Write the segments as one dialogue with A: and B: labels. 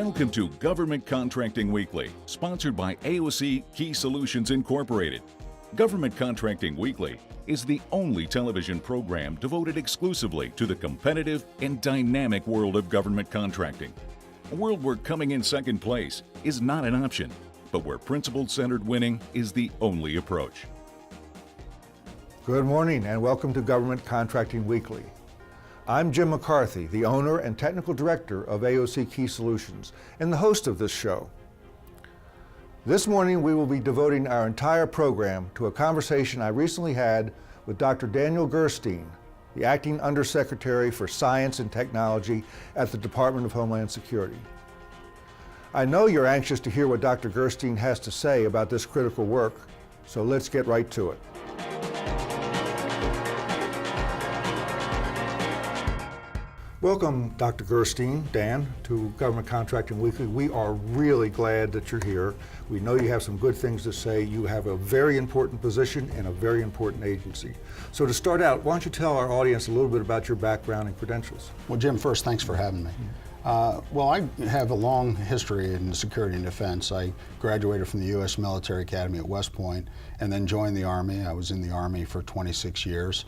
A: Welcome to Government Contracting Weekly, sponsored by AOC Key Solutions Incorporated. Government Contracting Weekly is the only television program devoted exclusively to the competitive and dynamic world of government contracting. A world where coming in second place is not an option, but where principle-centered winning is the only approach.
B: Good morning and welcome to Government Contracting Weekly. I'm Jim McCarthy, the owner and technical director of AOC Key Solutions and the host of this show. This morning we will be devoting our entire program to a conversation I recently had with Dr. Daniel Gerstein, the Acting Undersecretary for Science and Technology at the Department of Homeland Security. I know you're anxious to hear what Dr. Gerstein has to say about this critical work, so let's get right to it. Welcome, Dr. Gerstein, Dan, to Government Contracting Weekly. We are really glad that you're here. We know you have some good things to say. You have a very important position in a very important agency. So to start out, why don't you tell our audience a little bit about your background and credentials?
C: Well, Jim, first, thanks for having me. Well, I have a long history in security and defense. I graduated from the U.S. Military Academy at West Point and then joined the Army. I was in the Army for 26 years.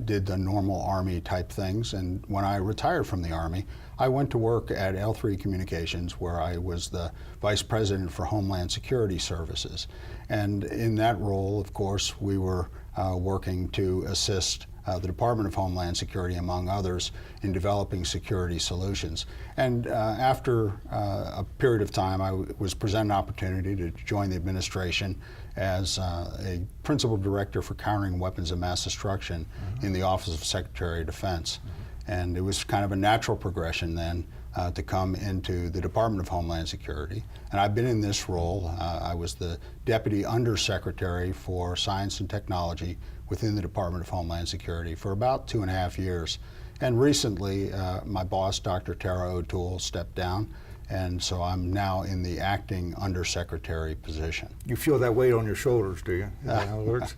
C: Did the normal Army type things, and when I retired from the Army, I went to work at L3 Communications, where I was the Vice President for Homeland Security Services. And in that role, of course, we were working to assist the Department of Homeland Security, among others, in developing security solutions. And after a period of time, I was presented an opportunity to join the administration as a Principal Director for Countering Weapons of Mass Destruction in the Office of Secretary of Defense. And it was kind of a natural progression then to come into the Department of Homeland Security. And I've been in this role. I was the Deputy Undersecretary for Science and Technology within the Department of Homeland Security for about 2.5 years. And recently, my boss, Dr. Tara O'Toole, stepped down, and so I'm now in the acting undersecretary position.
B: You feel that weight on your shoulders, do you? Is that how it works?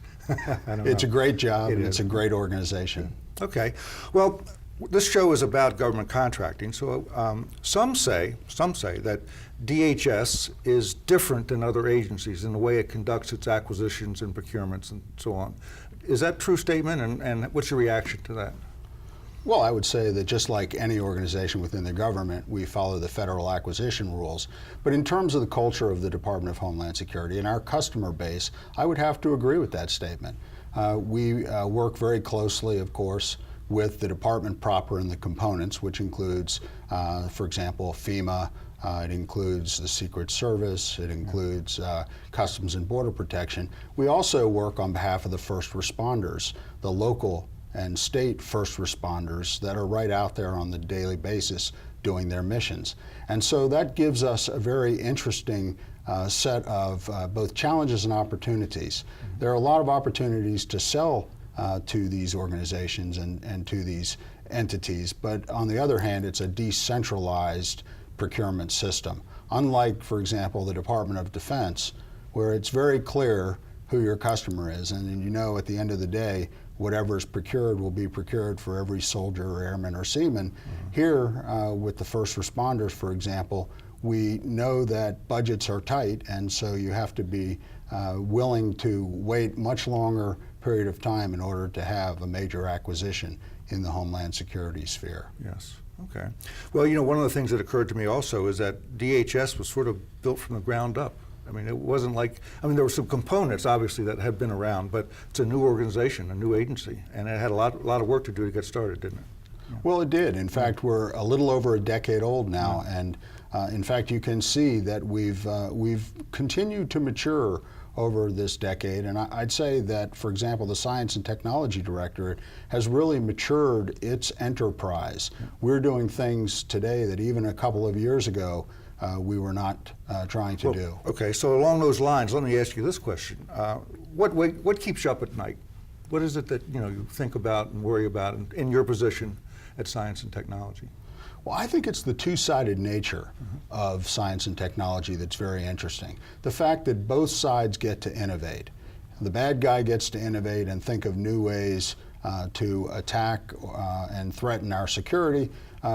C: It's a great job, and it's a great organization.
B: Okay. Well, this show is about government contracting, so some say that DHS is different than other agencies in the way it conducts its acquisitions and procurements and so on. Is that a true statement, and what's your reaction to that?
C: Well, I would say that just like any organization within the government, we follow the federal acquisition rules. But in terms of the culture of the Department of Homeland Security and our customer base, I would have to agree with that statement. We work very closely, of course, with the department proper and the components, which includes, for example, FEMA. It includes the Secret Service. It includes Customs and Border Protection. We also work on behalf of the first responders, the local and state first responders that are right out there on the daily basis doing their missions. And so that gives us a very interesting set of both challenges and opportunities. There are a lot of opportunities to sell to these organizations and to these entities, but on the other hand, it's a decentralized procurement system. Unlike, for example, the Department of Defense, where it's very clear who your customer is, and you know at the end of the day, whatever is procured will be procured for every soldier or airman or seaman. Here, with the first responders, for example, we know that budgets are tight, and so you have to be willing to wait much longer period of time in order to have a major acquisition in the Homeland Security sphere.
B: Yes. Okay. Well, you know, one of the things that occurred to me also is that DHS was sort of built from the ground up. I mean, it wasn't like, I mean, there were some components, obviously, that had been around, but it's a new organization, a new agency, and it had a lot of work to do to get started, didn't it? Yeah.
C: Well, it did. In fact, we're a little over a decade old now, and in fact, you can see that we've continued to mature over this decade, and I'd say that, for example, the Science and Technology Directorate has really matured its enterprise. Yeah. We're doing things today that even a couple of years ago we were not trying to do.
B: Okay, so along those lines, let me ask you this question. What keeps you up at night? What is it that you think about and worry about in your position at Science and Technology?
C: Well, I think it's the two-sided nature of science and technology that's very interesting. The fact that both sides get to innovate. The bad guy gets to innovate and think of new ways to attack and threaten our security,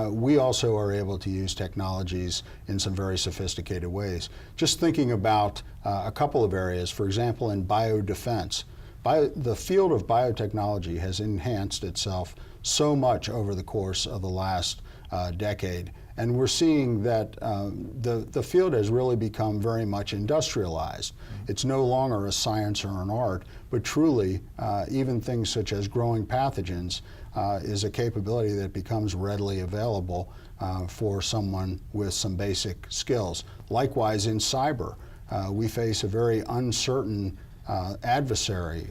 C: we also are able to use technologies in some very sophisticated ways. Just thinking about a couple of areas, for example, in biodefense. The field of biotechnology has enhanced itself so much over the course of the last decade, and we're seeing that the field has really become very much industrialized. It's no longer a science or an art, but truly even things such as growing pathogens is a capability that becomes readily available for someone with some basic skills. Likewise, in cyber, we face a very uncertain adversary.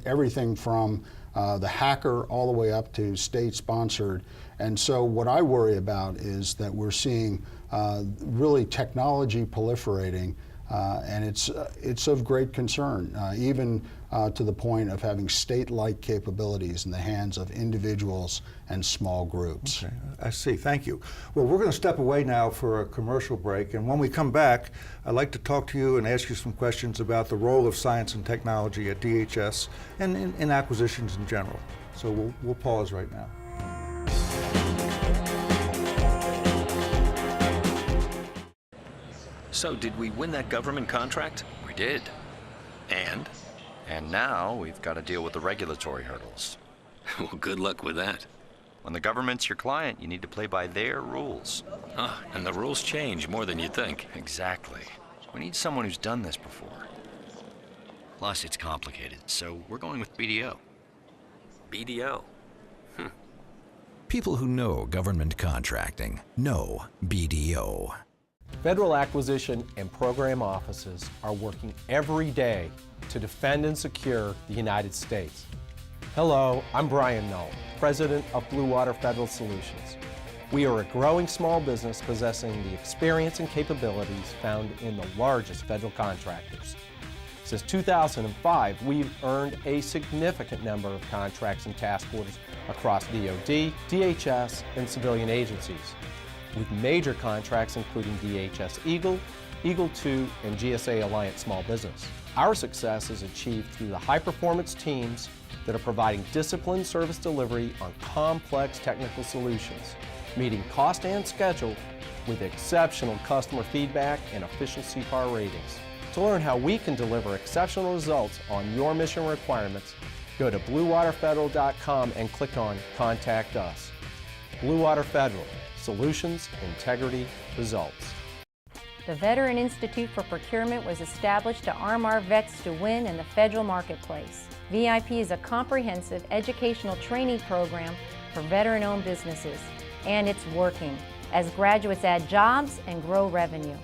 C: Everything from the hacker all the way up to state-sponsored. And so what I worry about is that we're seeing really technology proliferating, and it's of great concern, even to the point of having state-like capabilities in the hands of individuals and small groups.
B: Okay, I see. Thank you. Well, we're going to step away now for a commercial break, and when we come back, I'd like to talk to you and ask you some questions about the role of science and technology at DHS and in acquisitions in general. So we'll pause right now.
D: So, did we win that government contract?
E: We did.
D: And?
E: And now we've got to deal with the regulatory hurdles.
D: Well, good luck with that.
E: When the government's your client, you need to play by their rules.
D: Ah, and the rules change more than you think.
E: Exactly. We need someone who's done this before. Plus, it's complicated, so we're going with BDO.
D: BDO?
F: People who know government contracting know BDO.
G: Federal acquisition and program offices are working every day to defend and secure the United States. Hello, I'm Brian Null, President of Blue Water Federal Solutions. We are a growing small business possessing the experience and capabilities found in the largest federal contractors. Since 2005, we've earned a significant number of contracts and task orders across DoD, DHS, and civilian agencies, with major contracts including DHS Eagle, Eagle II, and GSA Alliance Small Business. Our success is achieved through the high-performance teams that are providing disciplined service delivery on complex technical solutions, meeting cost and schedule with exceptional customer feedback and official CPAR ratings. To learn how we can deliver exceptional results on your mission requirements, go to bluewaterfederal.com and click on Contact Us. Blue Water Federal. Solutions, integrity, results.
H: The Veteran Institute for Procurement was established to arm our vets to win in the federal marketplace. VIP is a comprehensive educational training program for veteran-owned businesses, and it's working as graduates add jobs and grow revenue.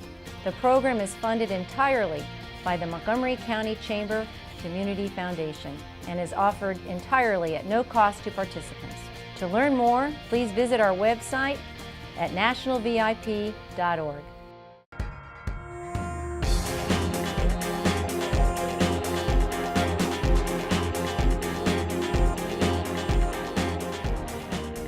H: The program is funded entirely by the Montgomery County Chamber Community Foundation and is offered entirely at no cost to participants. To learn more, please visit our website at nationalvip.org.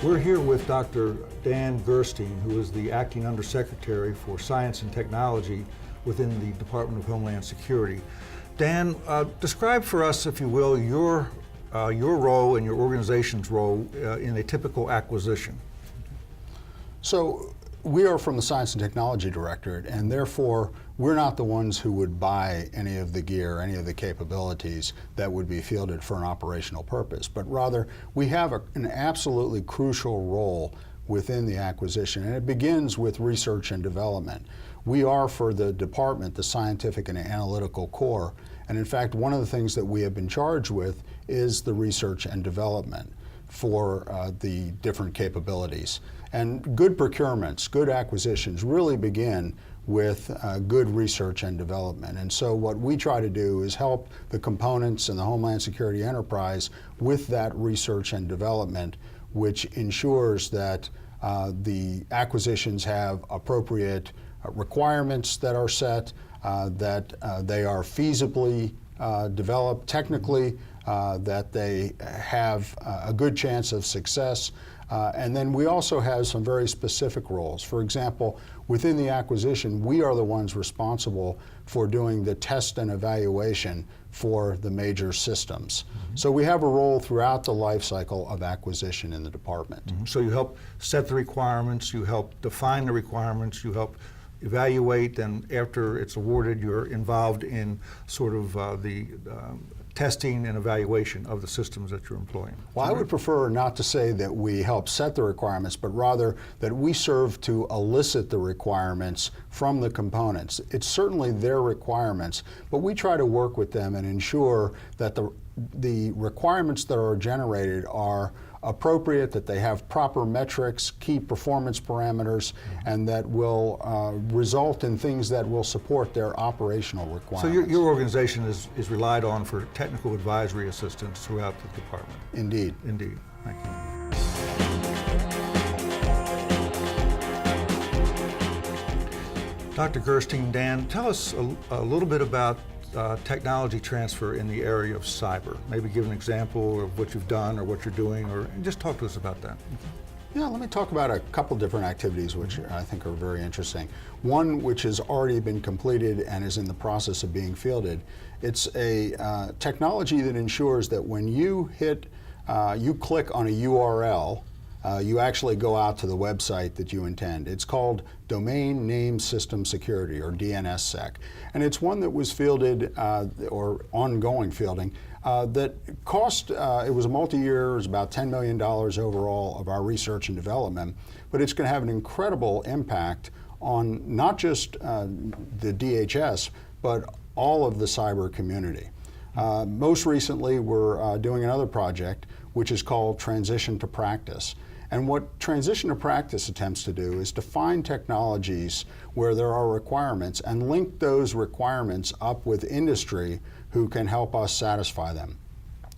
B: We're here with Dr. Dan Gerstein, who is the Acting Undersecretary for Science and Technology within the Department of Homeland Security. Dan, describe for us, if you will, your role and your organization's role in a typical acquisition.
C: So we are from the Science and Technology Directorate, and therefore we're not the ones who would buy any of the gear, any of the capabilities that would be fielded for an operational purpose, but rather we have an absolutely crucial role within the acquisition, and it begins with research and development. We are, for the department, the scientific and analytical core, and in fact one of the things that we have been charged with is the research and development for the different capabilities. And good procurements, good acquisitions really begin with good research and development. And so what we try to do is help the components and the Homeland Security enterprise with that research and development, which ensures that the acquisitions have appropriate requirements that are set, that they are feasibly developed technically, that they have a good chance of success. And then we also have some very specific roles. For example, within the acquisition, we are the ones responsible for doing the test and evaluation for the major systems. So we have a role throughout the life cycle of acquisition in the department.
B: So you help set the requirements, you help define the requirements, you help evaluate, and after it's awarded, you're involved in sort of the testing and evaluation of the systems that you're employing.
C: Well, I would prefer not to say that we help set the requirements, but rather that we serve to elicit the requirements from the components. It's certainly their requirements, but we try to work with them and ensure that the requirements that are generated are appropriate, that they have proper metrics, key performance parameters, and that will result in things that will support their operational requirements.
B: So your organization is relied on for technical advisory assistance throughout the department?
C: Indeed.
B: Indeed. Thank you. Dr. Gerstein, Dan, tell us a little bit about technology transfer in the area of cyber. Maybe give an example of what you've done or what you're doing, or just talk to us about that.
C: Yeah, let me talk about a couple different activities which I think are very interesting. One which has already been completed and is in the process of being fielded. It's a technology that ensures that when you click on a URL, you actually go out to the website that you intend. It's called Domain Name System Security, or DNSSEC. And it's one that was fielded, or ongoing fielding, that cost, it was a multi-year, it was about $10 million overall of our research and development, but it's going to have an incredible impact on not just the DHS, but all of the cyber community. Most recently, we're doing another project which is called Transition to Practice. And what Transition to Practice attempts to do is to find technologies where there are requirements and link those requirements up with industry who can help us satisfy them.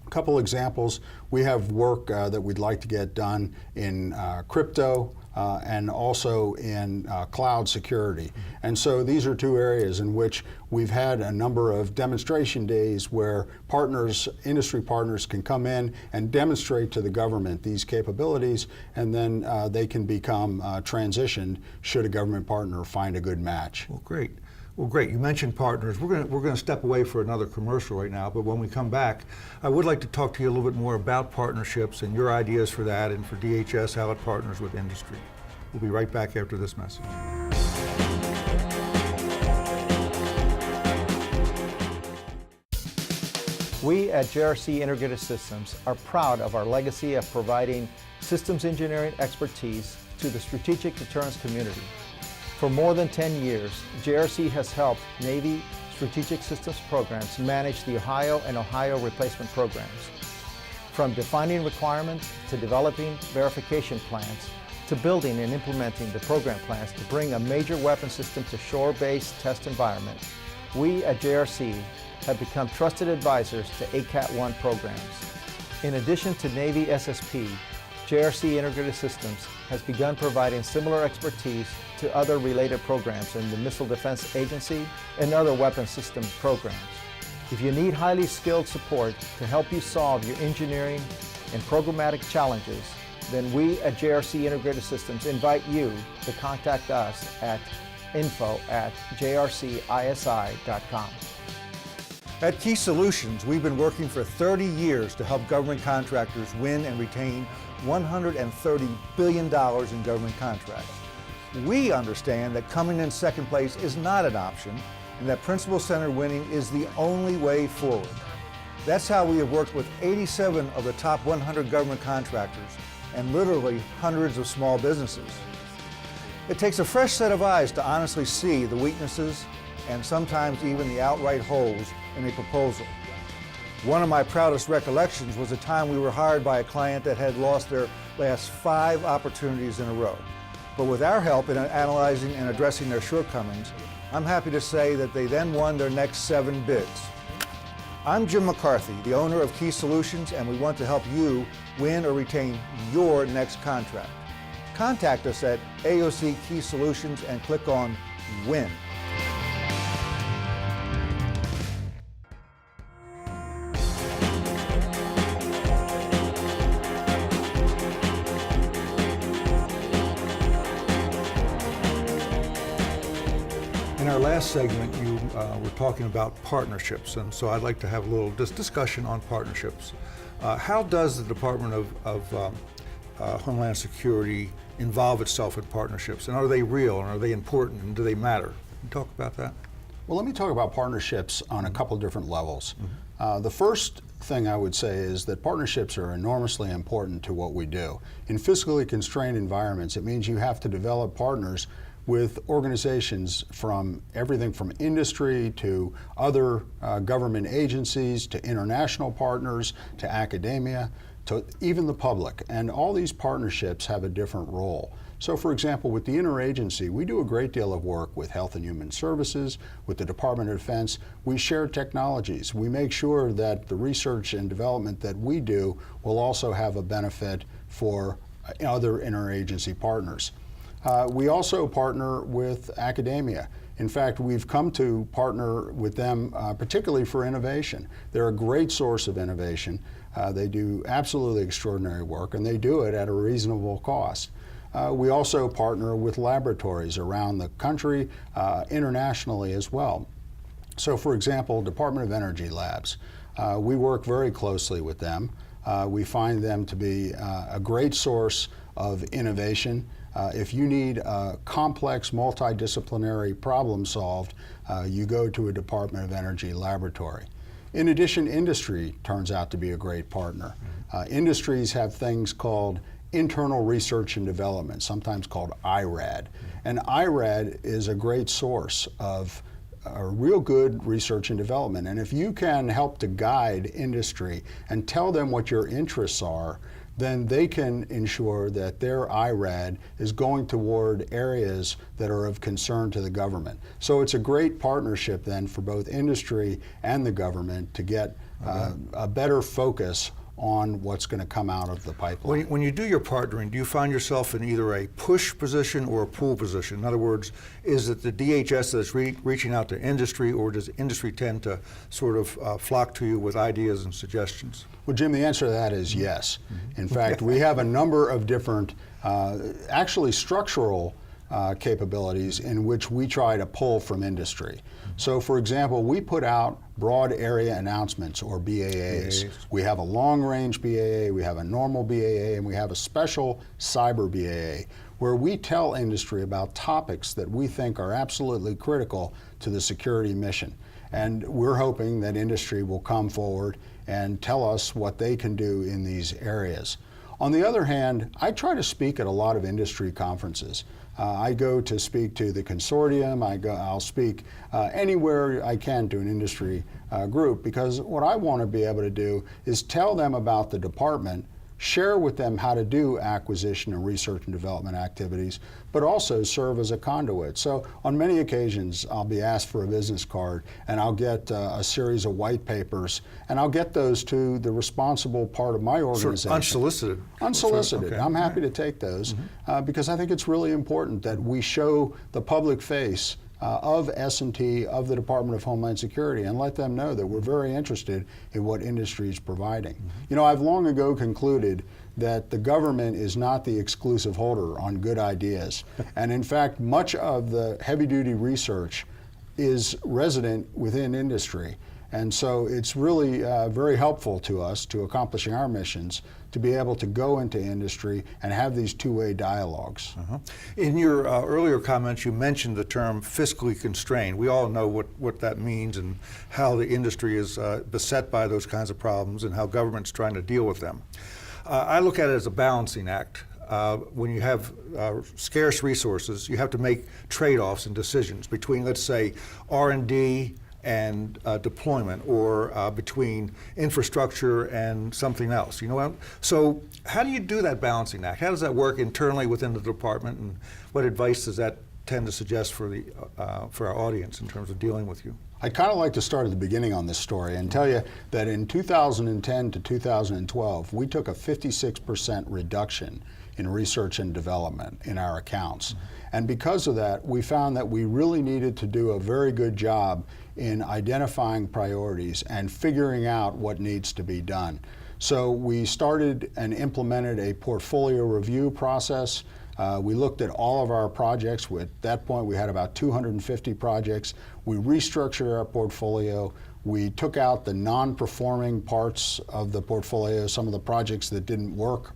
C: A couple examples, we have work that we'd like to get done in crypto, and also in cloud security. And so these are two areas in which we've had a number of demonstration days where partners, industry partners, can come in and demonstrate to the government these capabilities, and then they can become transitioned should a government partner find a good match.
B: Well, great. Well, great. You mentioned partners. We're going to step away for another commercial right now, but when we come back, I would like to talk to you a little bit more about partnerships and your ideas for that, and for DHS, how it partners with industry. We'll be right back after this message.
I: We at JRC Integrated Systems are proud of our legacy of providing systems engineering expertise to the strategic deterrence community. For more than 10 years, JRC has helped Navy Strategic Systems programs manage the Ohio and Ohio replacement programs. From defining requirements to developing verification plans, to building and implementing the program plans to bring a major weapon system to shore-based test environment, we at JRC have become trusted advisors to ACAT-1 programs. In addition to Navy SSP, JRC Integrated Systems has begun providing similar expertise to other related programs in the Missile Defense Agency and other weapon system programs. If you need highly skilled support to help you solve your engineering and programmatic challenges, then we at JRC Integrated Systems invite you to contact us at info@jrcisi.com.
B: At Key Solutions, we've been working for 30 years to help government contractors win and retain $130 billion in government contracts. We understand that coming in second place is not an option, and that principal-centered winning is the only way forward. That's how we have worked with 87 of the top 100 government contractors and literally hundreds of small businesses. It takes a fresh set of eyes to honestly see the weaknesses and sometimes even the outright holes in a proposal. One of my proudest recollections was a time we were hired by a client that had lost their last 5 opportunities in a row. But with our help in analyzing and addressing their shortcomings, I'm happy to say that they then won their next 7 bids. I'm Jim McCarthy, the owner of Key Solutions, and we want to help you win or retain your next contract. Contact us at AOC Key Solutions and click on Win. last segment, you were talking about partnerships, and so I'd like to have a little discussion on partnerships. How does the Department of Homeland Security involve itself in partnerships, and are they real, and are they important, and do they matter? Can you talk about that?
C: Well, let me talk about partnerships on a couple different levels. The first thing I would say is that partnerships are enormously important to what we do. In fiscally constrained environments, it means you have to develop partners with organizations from everything from industry to other government agencies to international partners to academia to even the public. And all these partnerships have a different role. So for example, with the interagency, we do a great deal of work with Health and Human Services, with the Department of Defense. We share technologies. We make sure that the research and development that we do will also have a benefit for other interagency partners. We also partner with academia. In fact, we've come to partner with them particularly for innovation. They're a great source of innovation. They do absolutely extraordinary work, and they do it at a reasonable cost. We also partner with laboratories around the country, internationally as well. So for example, Department of Energy labs. We work very closely with them. We find them to be a great source of innovation. If you need a complex, multidisciplinary problem solved, you go to a Department of Energy laboratory. In addition, industry turns out to be a great partner. Industries have things called internal research and development, sometimes called IRAD. And IRAD is a great source of real good research and development. And if you can help to guide industry and tell them what your interests are, then they can ensure that their IRAD is going toward areas that are of concern to the government. So it's a great partnership then for both industry and the government to get a better focus on what's going to come out of the pipeline.
B: When you do your partnering, do you find yourself in either a push position or a pull position? In other words, is it the DHS that's reaching out to industry, or does industry tend to sort of flock to you with ideas and suggestions?
C: Well, Jim, the answer to that is yes. In fact, we have a number of different, actually structural capabilities in which we try to pull from industry. So for example, we put out broad area announcements, or BAAs. We have a long range BAA, we have a normal BAA, and we have a special cyber BAA, where we tell industry about topics that we think are absolutely critical to the security mission. And we're hoping that industry will come forward and tell us what they can do in these areas. On the other hand, I try to speak at a lot of industry conferences. I go to speak to the consortium, I'll speak anywhere I can to an industry group, because what I want to be able to do is tell them about the department, share with them how to do acquisition and research and development activities, but also serve as a conduit. So on many occasions, I'll be asked for a business card, and I'll get a series of white papers, and I'll get those to the responsible part of my organization.
B: Sort of unsolicited.
C: Unsolicited.
B: Okay.
C: I'm happy to take those because I think it's really important that we show the public face of S&T, of the Department of Homeland Security, and let them know that we're very interested in what industry is providing. You know, I've long ago concluded that the government is not the exclusive holder on good ideas. And in fact, much of the heavy-duty research is resident within industry. And so it's really very helpful to us to accomplishing our missions to be able to go into industry and have these two-way dialogues.
B: In your earlier comments, you mentioned the term fiscally constrained. We all know what that means and how the industry is beset by those kinds of problems and how government's trying to deal with them. I look at it as a balancing act. When you have scarce resources, you have to make trade-offs and decisions between, let's say, R&D and deployment, or between infrastructure and something else. You know, so how do you do that balancing act? How does that work internally within the department, and what advice does that tend to suggest for our audience in terms of dealing with you?
C: I'd kind of like to start at the beginning on this story and tell you that in 2010 to 2012, we took a 56% reduction in research and development in our accounts. And because of that, we found that we really needed to do a very good job in identifying priorities and figuring out what needs to be done. So we started and implemented a portfolio review process. We looked at all of our projects. At that point, we had about 250 projects. We restructured our portfolio. We took out the non-performing parts of the portfolio, some of the projects that didn't work,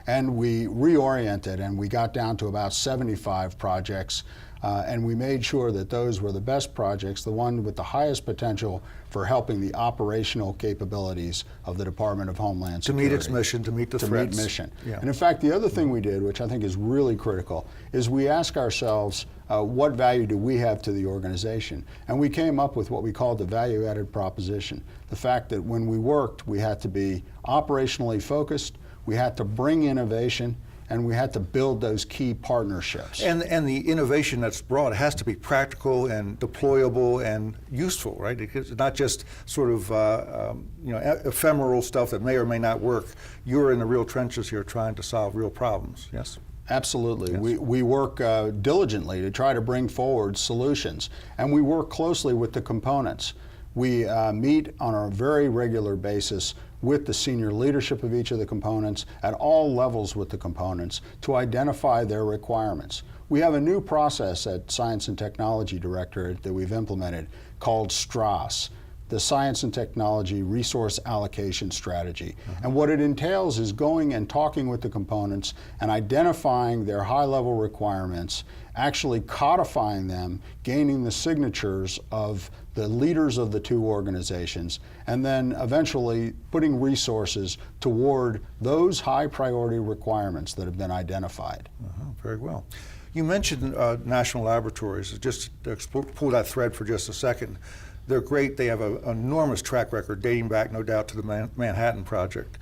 C: and we reoriented, and we got down to about 75 projects, and we made sure that those were the best projects, the one with the highest potential for helping the operational capabilities of the Department of Homeland Security.
B: To meet its mission, to meet the threats.
C: To meet mission.
B: Yeah.
C: And in fact, the other thing we did, which I think is really critical, is we ask ourselves, what value do we have to the organization? And we came up with what we called the value-added proposition. The fact that when we worked, we had to be operationally focused, we had to bring innovation, and we had to build those key partnerships.
B: And the innovation that's brought has to be practical and deployable and useful, right? It's not just sort of ephemeral stuff that may or may not work. You're in the real trenches here trying to solve real problems, yes?
C: Absolutely.
B: Yes.
C: We work diligently to try to bring forward solutions, and we work closely with the components. We meet on a very regular basis with the senior leadership of each of the components at all levels with the components to identify their requirements. We have a new process at Science and Technology Directorate that we've implemented called scarce, the Science and Technology Resource Allocation Strategy. And what it entails is going and talking with the components and identifying their high-level requirements, actually codifying them, gaining the signatures of the leaders of the two organizations, and then eventually putting resources toward those high-priority requirements that have been identified.
B: Very well. You mentioned national laboratories. Just to pull that thread for just a second. They're great. They have an enormous track record dating back, no doubt, to the Manhattan Project.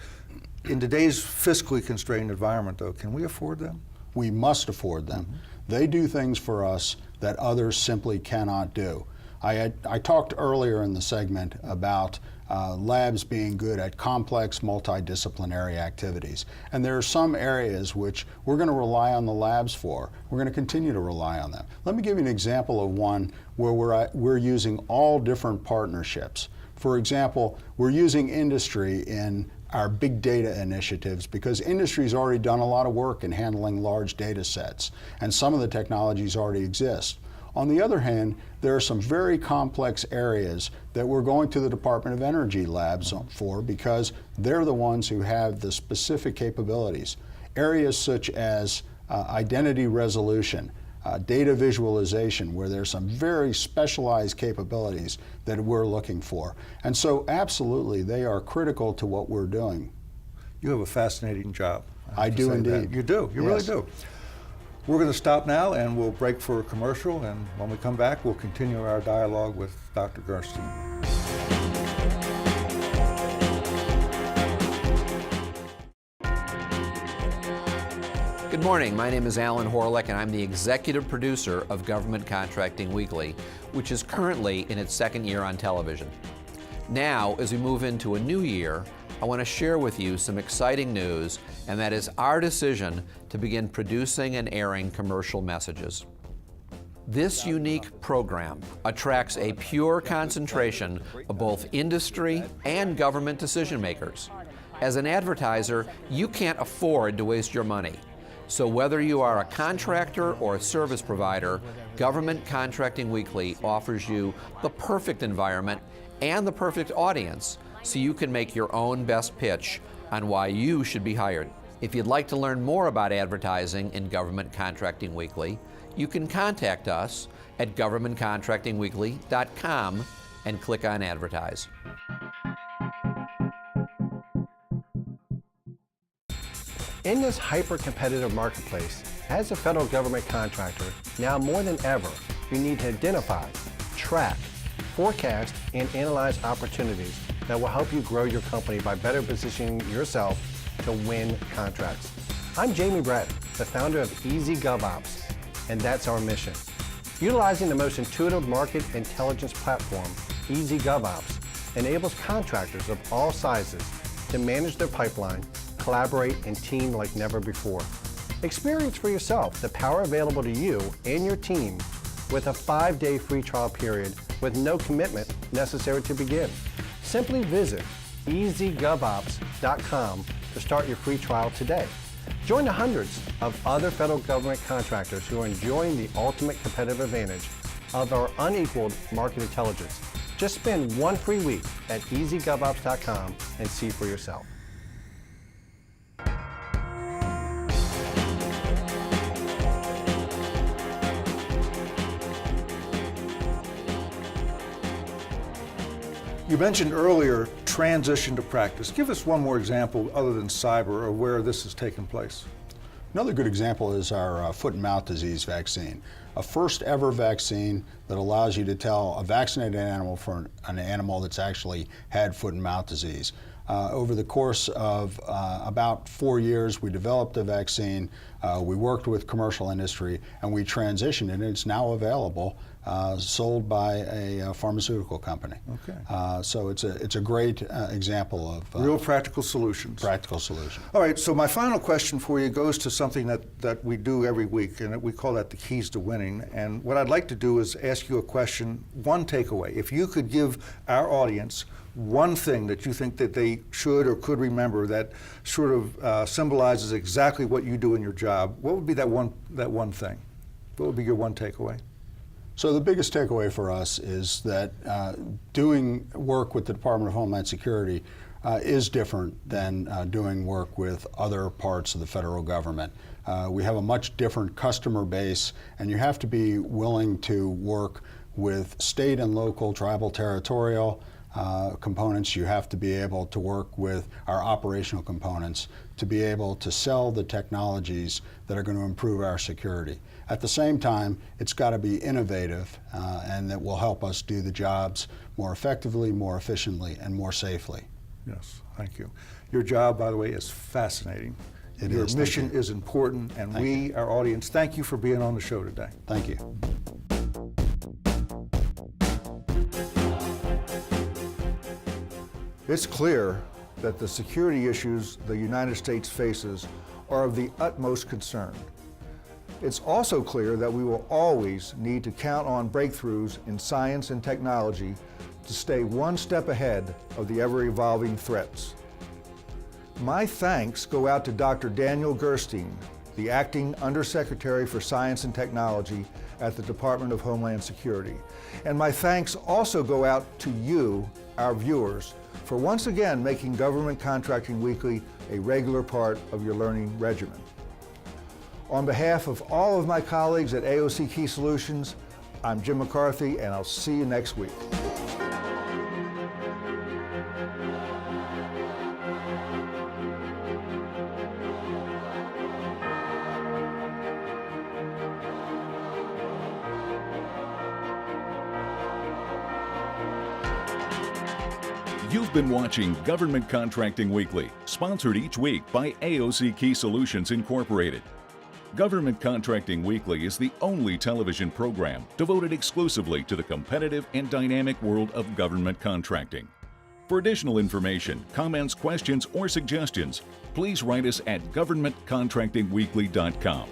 B: In today's fiscally constrained environment, though, can we afford them?
C: We must afford them. They do things for us that others simply cannot do. I talked earlier in the segment about labs being good at complex multidisciplinary activities. And there are some areas which we're going to rely on the labs for. We're going to continue to rely on them. Let me give you an example of one where we're using all different partnerships. For example, we're using industry in our big data initiatives because industry's already done a lot of work in handling large data sets, and some of the technologies already exist. On the other hand, there are some very complex areas that we're going to the Department of Energy labs for because they're the ones who have the specific capabilities. Areas such as identity resolution, data visualization, where there's some very specialized capabilities that we're looking for. And so absolutely, they are critical to what we're doing.
B: You have a fascinating job.
C: I do indeed.
B: You do, you really do. We're going to stop now and we'll break for a commercial, and when we come back we'll continue our dialogue with Dr. Gerstein.
J: Good morning, my name is Alan Horlick and I'm the executive producer of Government Contracting Weekly, which is currently in its second year on television. Now, as we move into a new year, I want to share with you some exciting news, and that is our decision to begin producing and airing commercial messages. This unique program attracts a pure concentration of both industry and government decision makers. As an advertiser, you can't afford to waste your money. So whether you are a contractor or a service provider, Government Contracting Weekly offers you the perfect environment and the perfect audience so you can make your own best pitch on why you should be hired. If you'd like to learn more about advertising in Government Contracting Weekly, you can contact us at governmentcontractingweekly.com and click on Advertise.
G: In this hyper-competitive marketplace, as a federal government contractor, now more than ever, you need to identify, track, forecast, and analyze opportunities that will help you grow your company by better positioning yourself to win contracts. I'm Jamie Bratton, the founder of Easy GovOps, and that's our mission. Utilizing the most intuitive market intelligence platform, Easy GovOps, enables contractors of all sizes to manage their pipeline, collaborate, and team like never before. Experience for yourself the power available to you and your team with a 5-day free trial period with no commitment necessary to begin. Simply visit easygovops.com to start your free trial today.
K: Join the hundreds of other federal government contractors who are enjoying the ultimate competitive advantage of our unequaled market intelligence. Just spend one free week at easygovops.com and see for yourself.
B: You mentioned earlier transition to practice. Give us one more example other than cyber of where this has taken place.
C: Another good example is our foot and mouth disease vaccine, a first ever vaccine that allows you to tell a vaccinated animal from an animal that's actually had foot and mouth disease. Over the course of about 4 years, we developed a vaccine, we worked with commercial industry, and we transitioned it, and it's now available, sold by a pharmaceutical company.
B: Okay.
C: So it's a great example of
B: real practical solutions.
C: Practical solution.
B: All right, so my final question for you goes to something that we do every week, and we call that the keys to winning. And what I'd like to do is ask you a question, one takeaway. If you could give our audience one thing that you think that they should or could remember that sort of symbolizes exactly what you do in your job, what would be that one thing? What would be your one takeaway?
C: So the biggest takeaway for us is that doing work with the Department of Homeland Security is different than doing work with other parts of the federal government. We have a much different customer base, and you have to be willing to work with state and local, tribal, territorial components. You have to be able to work with our operational components to be able to sell the technologies that are going to improve our security. At the same time, it's got to be innovative and that will help us do the jobs more effectively, more efficiently, and more safely.
B: Yes, thank you. Your job, by the way, is fascinating. Your mission is important, and we, our audience, thank you for being on the show today.
C: Thank you.
B: It's clear that the security issues the United States faces are of the utmost concern. It's also clear that we will always need to count on breakthroughs in science and technology to stay one step ahead of the ever-evolving threats. My thanks go out to Dr. Daniel Gerstein, the Acting Undersecretary for Science and Technology at the Department of Homeland Security. And my thanks also go out to you, our viewers, for once again making Government Contracting Weekly a regular part of your learning regimen. On behalf of all of my colleagues at AOC Key Solutions, I'm Jim McCarthy, and I'll see you next week.
A: You've been watching Government Contracting Weekly, sponsored each week by AOC Key Solutions Incorporated. Government Contracting Weekly is the only television program devoted exclusively to the competitive and dynamic world of government contracting. For additional information, comments, questions, or suggestions, please write us at governmentcontractingweekly.com.